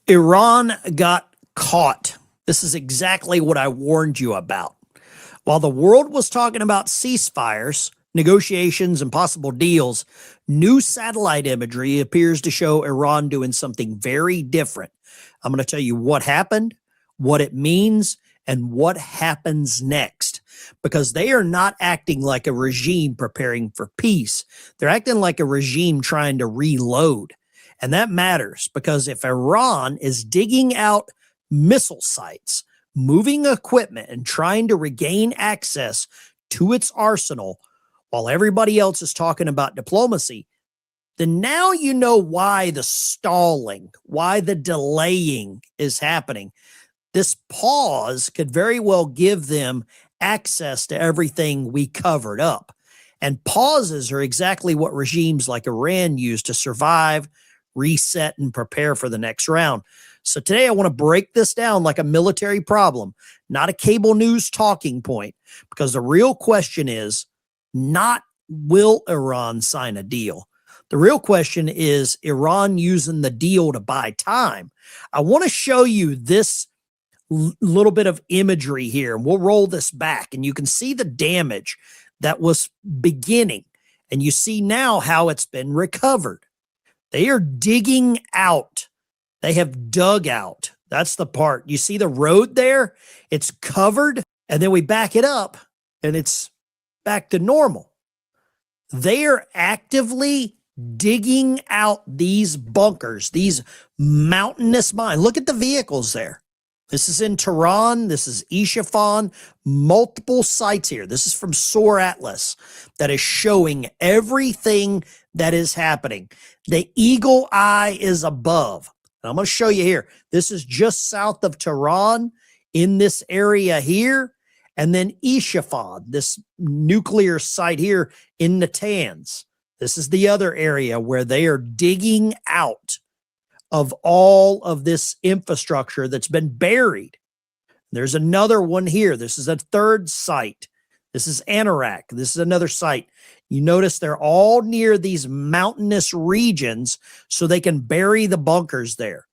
Iran got caught. This is exactly what I warned you about. While the world was talking about ceasefires, negotiations, and possible deals, new satellite imagery appears to show Iran doing something very different. I'm going to tell you what happened, what it means, and what happens next. Because they are not acting like a regime preparing for peace. They're acting like a regime trying to reload. And that matters because if Iran is digging out missile sites, moving equipment, and trying to regain access to its arsenal while everybody else is talking about diplomacy, then now you know why the stalling, why the delaying is happening. This pause could very well give them access to everything we covered up. And pauses are exactly what regimes like Iran use to survive, reset, and prepare for the next round. So today I want to break this down like a military problem, not a cable news talking point, because the real question is not will Iran sign a deal? The real question is Iran using the deal to buy time? I want to show you this little bit of imagery here, and we'll roll this back, and you can see the damage that was beginning, and you see now how it's been recovered. They are digging out. They have dug out. That's the part. You see the road there? It's covered, and then we back it up, and it's back to normal. They are actively digging out these bunkers, these mountainous mines. Look at the vehicles there. This is in Tehran. This is Isfahan. Multiple sites here. This is from SOAR Atlas that is showing everything that is happening. The eagle eye is above. And I'm going to show you here. This is just south of Tehran in this area here. And then Isfahan, this nuclear site here in Natanz. This is the other area where they are digging out of all of this infrastructure that's been buried. There's another one here. This is a third site. This is Anorak. This is another site. You notice they're all near these mountainous regions so they can bury the bunkers there.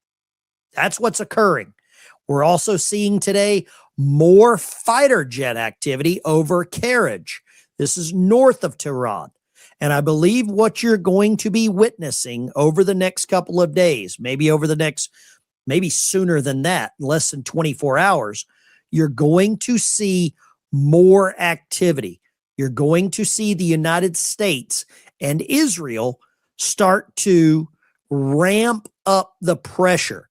That's what's occurring. We're also seeing today more fighter jet activity over Karaj. This is north of Tehran. And I believe what you're going to be witnessing over the next couple of days, maybe sooner than that, less than 24 hours, you're going to see more activity. You're going to see the United States and Israel start to ramp up the pressure.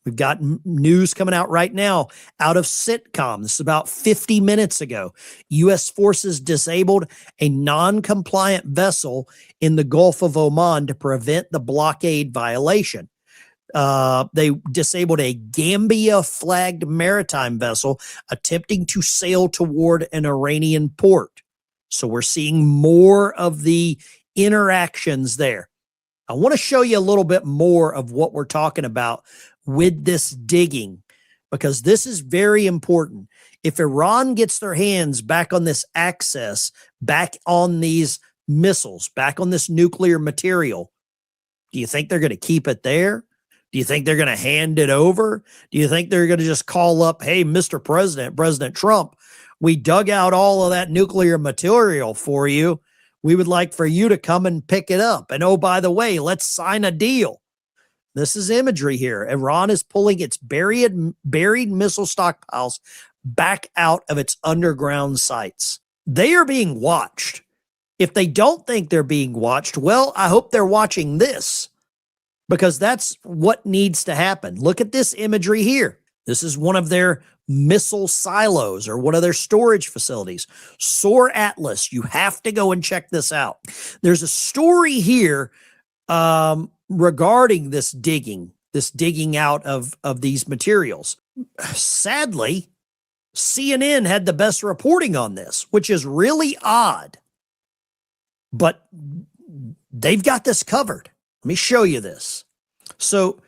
We've got news coming out right now out of Sitcom. This is about 50 minutes ago. U.S. forces disabled a non-compliant vessel in the Gulf of Oman to prevent the blockade violation. They disabled a Gambia-flagged maritime vessel attempting to sail toward an Iranian port. So we're seeing more of the interactions there. I want to show you a little bit more of what we're talking about with this digging, because this is very important. If Iran gets their hands back on this access, back on these missiles, back on this nuclear material, do you think they're going to keep it there? Do you think they're going to hand it over? Do you think they're going to just call up, hey, Mr. President, President Trump, we dug out all of that nuclear material for you. We would like for you to come and pick it up. And oh, by the way, let's sign a deal. This is imagery here. Iran is pulling its buried missile stockpiles back out of its underground sites. They are being watched. If they don't think they're being watched, well, I hope they're watching this, because that's what needs to happen. Look at this imagery here. This is one of their missile silos or one of their storage facilities. SOAR Atlas. You have to go and check this out. There's a story here regarding this digging out of these materials. Sadly, CNN had the best reporting on this, which is really odd. But they've got this covered. Let me show you this. So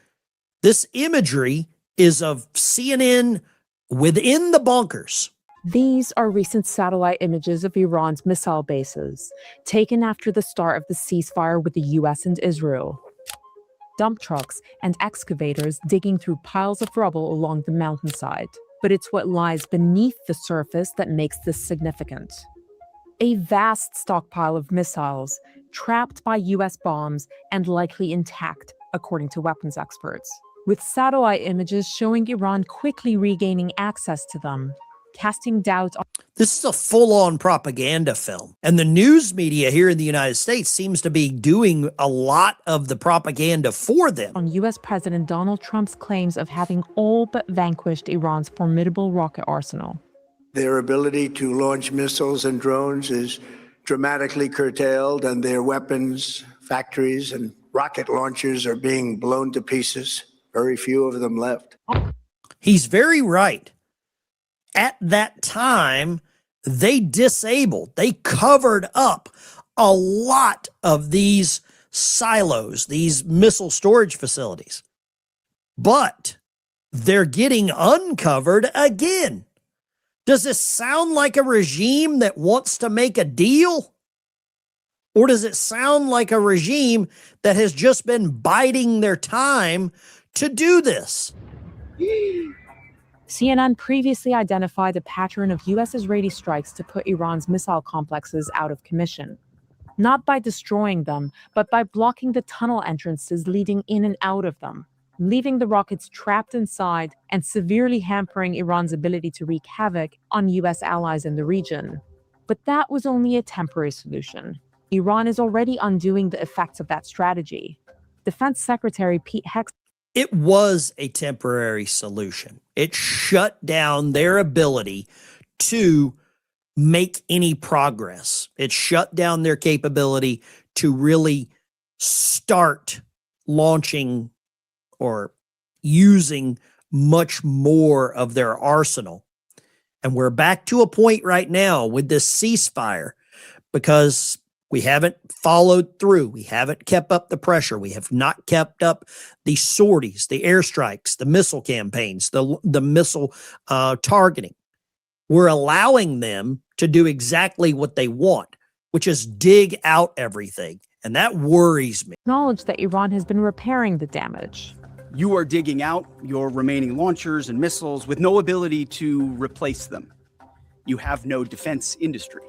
this imagery is of CNN within the bunkers. These are recent satellite images of Iran's missile bases, taken after the start of the ceasefire with the U.S. and Israel. dump trucks, and excavators digging through piles of rubble along the mountainside. But it's what lies beneath the surface that makes this significant. A vast stockpile of missiles, trapped by US bombs and likely intact, according to weapons experts, with satellite images showing Iran quickly regaining access to them, casting doubt on. This is a full-on propaganda film. And the news media here in the United States seems to be doing a lot of the propaganda for them. On US President Donald Trump's claims of having all but vanquished Iran's formidable rocket arsenal. Their ability to launch missiles and drones is dramatically curtailed, and their weapons, factories, and rocket launchers are being blown to pieces. Very few of them left. He's very right. At that time, they disabled, they covered up a lot of these silos, these missile storage facilities. But they're getting uncovered again. Does this sound like a regime that wants to make a deal? Or does it sound like a regime that has just been biding their time to do this? CNN previously identified a pattern of US-Israeli strikes to put Iran's missile complexes out of commission. Not by destroying them, but by blocking the tunnel entrances leading in and out of them, leaving the rockets trapped inside and severely hampering Iran's ability to wreak havoc on US allies in the region. But that was only a temporary solution. Iran is already undoing the effects of that strategy. Defense Secretary Pete Hegseth. It was a temporary solution. It shut down their ability to make any progress. It shut down their capability to really start launching or using much more of their arsenal. And we're back to a point right now with this ceasefire because we haven't followed through. We haven't kept up the pressure. We have not kept up the sorties, the airstrikes, the missile campaigns, the missile targeting. We're allowing them to do exactly what they want, which is dig out everything. And that worries me. Acknowledged that Iran has been repairing the damage. You are digging out your remaining launchers and missiles with no ability to replace them. You have no defense industry.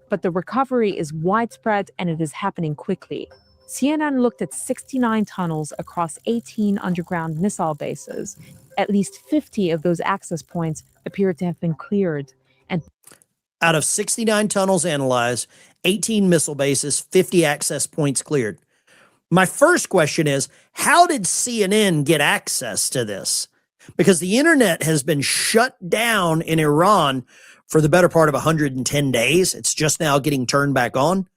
But the recovery is widespread and it is happening quickly. CNN looked at 69 tunnels across 18 underground missile bases. At least 50 of those access points appear to have been cleared. And out of 69 tunnels analyzed, 18 missile bases, 50 access points cleared. My first question is, how did CNN get access to this? Because the internet has been shut down in Iran for the better part of 110 days. It's just now getting turned back on.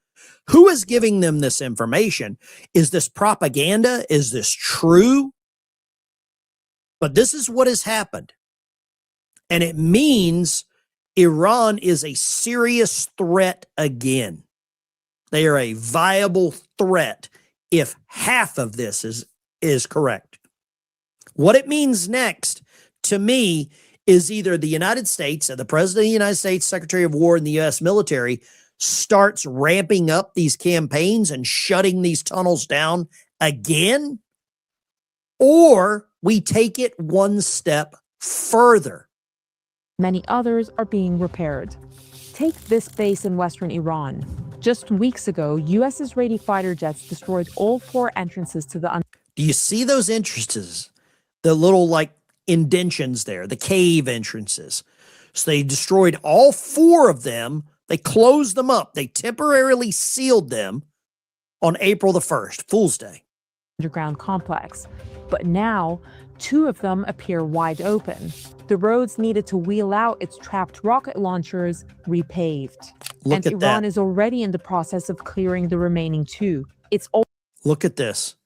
Who is giving them this information? Is this propaganda? Is this true? But this is what has happened. And it means Iran is a serious threat again. They are a viable threat if half of this is correct. What it means next, to me, is either the United States, the President of the United States, Secretary of War, and the U.S. military starts ramping up these campaigns and shutting these tunnels down again, or we take it one step further. many others are being repaired. Take this base in western Iran. Just weeks ago, US-Israeli fighter jets destroyed all 4 entrances to the. Do you see those entrances? The little like indentions there, the cave entrances. So they destroyed all 4 of them. They closed them up. They temporarily sealed them on April the 1st, Fool's Day. Underground complex. But now, 2 of them appear wide open. The roads needed to wheel out its trapped rocket launchers repaved. Look and at Iran that. is already in the process of clearing the remaining 2. It's Look at this.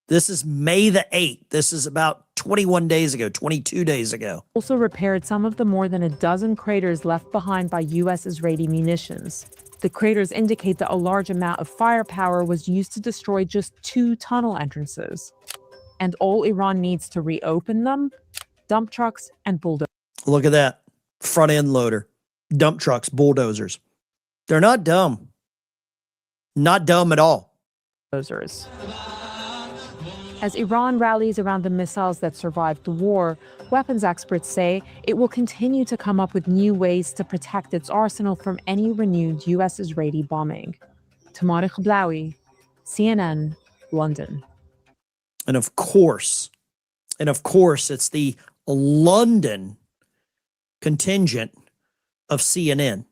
This is May the 8th. This is about 21 days ago, 22 days ago. also repaired some of the more than a dozen craters left behind by US-Israeli munitions. The craters indicate that a large amount of firepower was used to destroy just 2 tunnel entrances. And all Iran needs to reopen them, dump trucks and bulldozers. Look at that. Front end loader, dump trucks, bulldozers. They're not dumb. Not dumb at all. As Iran rallies around the missiles that survived the war, weapons experts say it will continue to come up with new ways to protect its arsenal from any renewed US-Israeli bombing. Tamara Khablawi, CNN, London. And of course, it's the London contingent of CNN.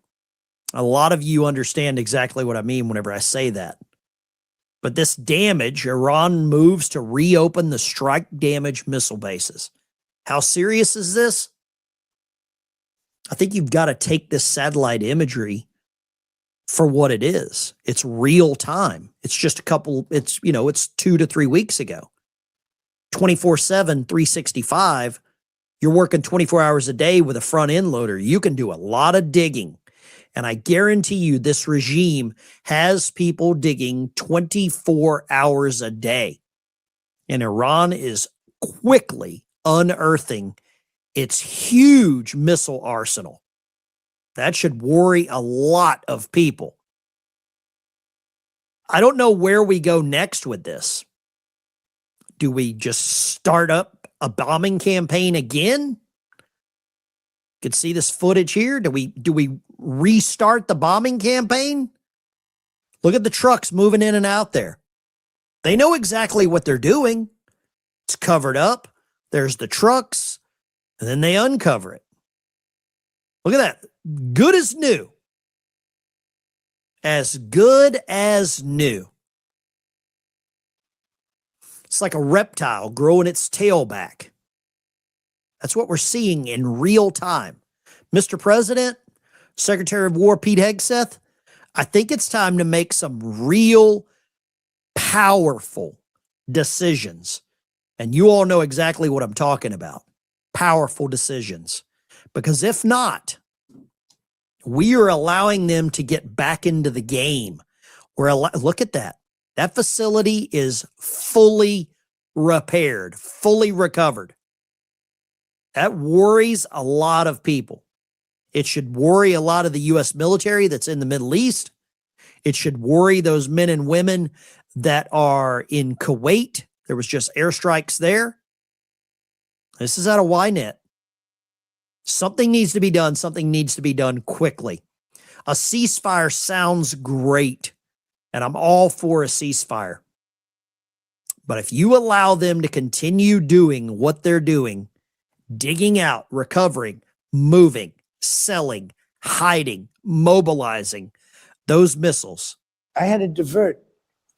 A lot of you understand exactly what I mean whenever I say that. But this damage, Iran moves to reopen the strike-damaged missile bases. How serious is this? I think you've got to take this satellite imagery for what it is. It's real time. It's just it's 2 to 3 weeks ago. 24/7, 365. You're working 24 hours a day with a front end loader. You can do a lot of digging. And I guarantee you this regime has people digging 24 hours a day. And Iran is quickly unearthing its huge missile arsenal. That should worry a lot of people. I don't know where we go next with this. Do we just start up a bombing campaign again? You can see this footage here. Do we restart the bombing campaign? Look at the trucks moving in and out there. They know exactly what they're doing. It's covered up. There's the trucks, and then they uncover it. Look at that. Good as new. As good as new. It's like a reptile growing its tail back. That's what we're seeing in real time. Mr. President, Secretary of War Pete Hegseth, I think it's time to make some real powerful decisions. And you all know exactly what I'm talking about. Powerful decisions. Because if not, we are allowing them to get back into the game. Look at that. That facility is fully repaired, fully recovered. That worries a lot of people. It should worry a lot of the U.S. military that's in the Middle East. It should worry those men and women that are in Kuwait. There was just airstrikes there. This is out of Ynet. Something needs to be done. Something needs to be done quickly. A ceasefire sounds great, and I'm all for a ceasefire. But if you allow them to continue doing what they're doing, digging out, recovering, moving, selling, hiding, mobilizing those missiles. I had to divert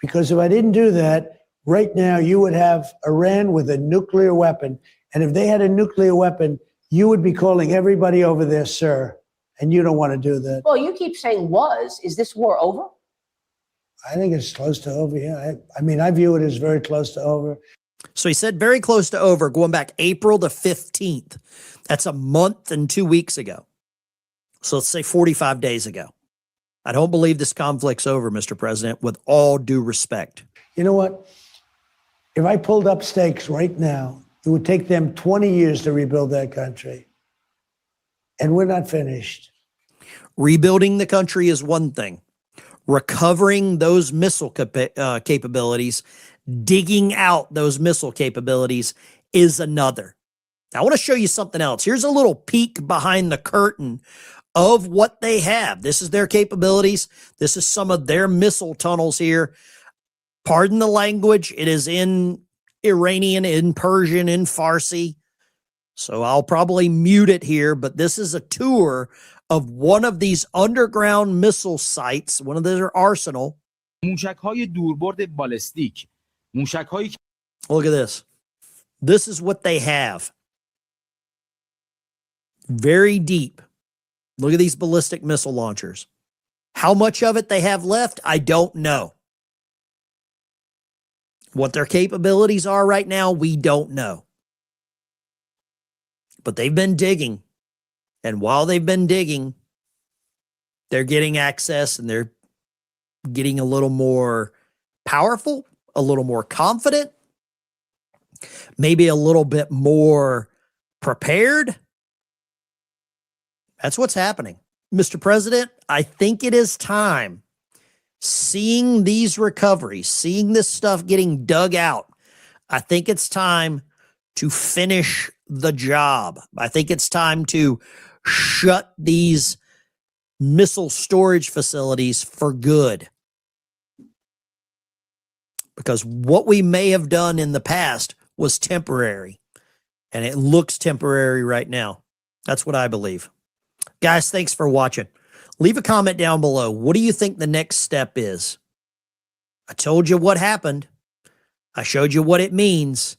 because if I didn't do that, right now you would have Iran with a nuclear weapon. And if they had a nuclear weapon, you would be calling everybody over there, sir. And you don't want to do that. Well, you keep saying was. Is this war over? I think it's close to over, yeah. I view it as very close to over. So he said very close to over, going back April the 15th. That's a month and 2 weeks ago. So let's say 45 days ago. I don't believe this conflict's over, Mr. President, with all due respect. You know what? If I pulled up stakes right now, it would take them 20 years to rebuild that country. And we're not finished. Rebuilding the country is one thing. Recovering those missile capabilities, digging out those missile capabilities is another. Now, I want to show you something else. Here's a little peek behind the curtain of what they have. This is their capabilities. This is some of their missile tunnels here. Pardon the language. It is in Iranian, in Persian, in Farsi. So I'll probably mute it here, but this is a tour of one of these underground missile sites, one of their arsenal. موشک‌های دوربرد بالستیک. موشک‌هایی Look at this. This is what they have. Very deep. Look at these ballistic missile launchers. How much of it they have left, I don't know. What their capabilities are right now, we don't know. But they've been digging. And while they've been digging, they're getting access and they're getting a little more powerful, a little more confident, maybe a little bit more prepared. That's what's happening. Mr. President, I think it is time, seeing these recoveries, seeing this stuff getting dug out, I think it's time to finish the job. I think it's time to shut these missile storage facilities for good. Because what we may have done in the past was temporary, and it looks temporary right now. That's what I believe. Guys, thanks for watching. Leave a comment down below. What do you think the next step is? I told you what happened. I showed you what it means.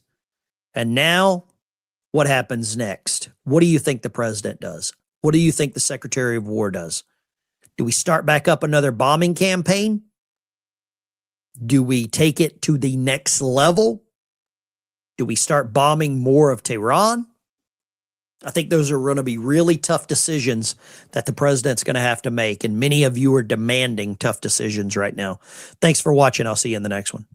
And now, what happens next? What do you think the president does? What do you think the Secretary of War does? Do we start back up another bombing campaign? Do we take it to the next level? Do we start bombing more of Tehran? I think those are going to be really tough decisions that the president's going to have to make. And many of you are demanding tough decisions right now. Thanks for watching. I'll see you in the next one.